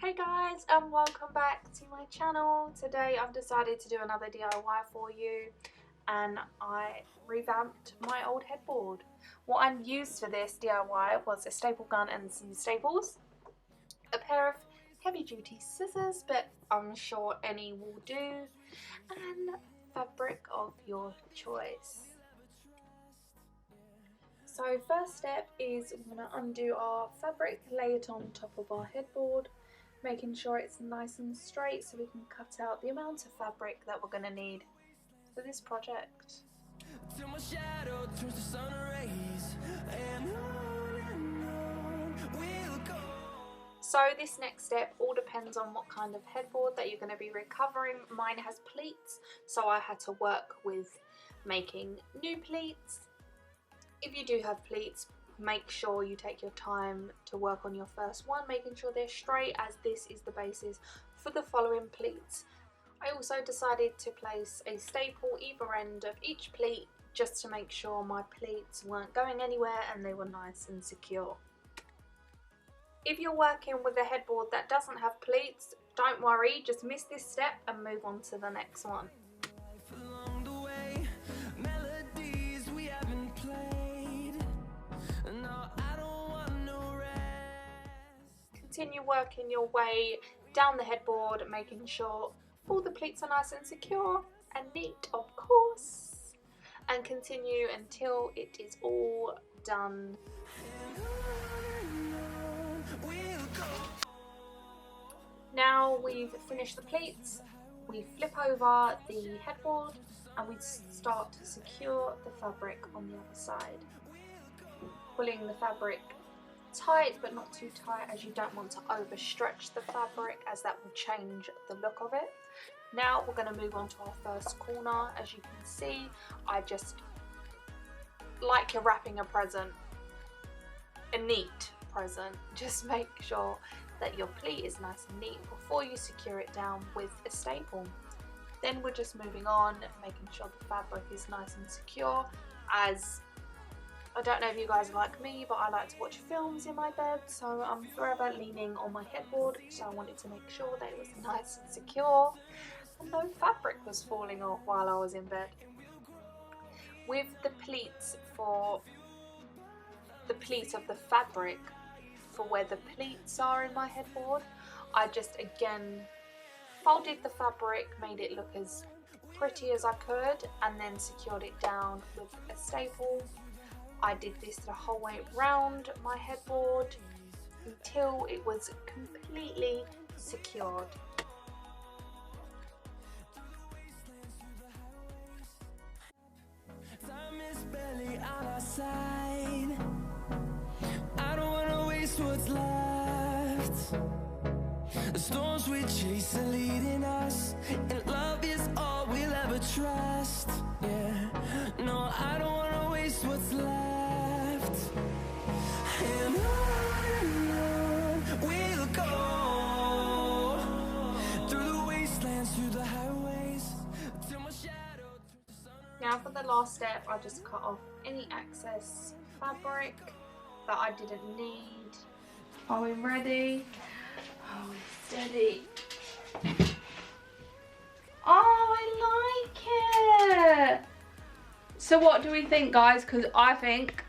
Hey guys, and welcome back to my channel. Today I've decided to do another DIY for you, and I revamped my old headboard. What I used for this DIY was a staple gun and some staples, a pair of heavy duty scissors, but I'm sure any will do, and fabric of your choice. So first step is we're going to undo our fabric, lay it on top of our headboard, making sure it's nice and straight so we can cut out the amount of fabric that we're going to need for this project. Till my shadow turns to sun rays, and on we'll go. So this next step all depends on what kind of headboard that you're going to be recovering. Mine has pleats, so I had to work with making new pleats. If you do have pleats, make sure you take your time to work on your first one, making sure they're straight, as this is the basis for the following pleats. I also decided to place a staple either end of each pleat just to make sure my pleats weren't going anywhere and they were nice and secure. If you're working with a headboard that doesn't have pleats, don't worry, just miss this step and move on to the next one. Continue working your way down the headboard, making sure all the pleats are nice and secure and neat, of course, and continue until it is all done. Now we've finished the pleats, we flip over the headboard and we start to secure the fabric on the other side, pulling the fabric tight but not too tight, as you don't want to overstretch the fabric, as that will change the look of it. Now we're going to move on to our first corner. As you can see, I just, like you're wrapping a present, a neat present, just make sure that your pleat is nice and neat before you secure it down with a staple. Then we're just moving on, making sure the fabric is nice and secure, as I don't know if you guys are like me, but I like to watch films in my bed, so I'm forever leaning on my headboard, so I wanted to make sure that it was nice and secure and no fabric was falling off while I was in bed. With the pleats, for the pleat of the fabric for where the pleats are in my headboard, I just again folded the fabric, made it look as pretty as I could, and then secured it down with a staple. I did this the whole way around my headboard until it was completely secured. Time is barely on our side. I don't want to waste what's left. The storms we chase are leading us, and love is all we'll ever trust. Yeah, no, I don't want to waste what's left. And on we'll go, through the wastelands, through the highways, till my shadow turns to sun. Now for the last step, I just cut off any excess fabric that I didn't need. Are we ready? Oh, steady. Oh, I like it. So what do we think, guys? Because I think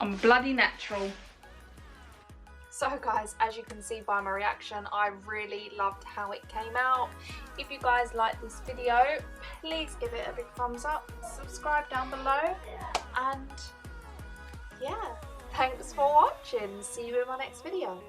I'm bloody natural. So guys, as you can see by my reaction, I really loved how it came out. If you guys like this video, please give it a big thumbs up, subscribe down below, and yeah, thanks for watching. See you in my next video.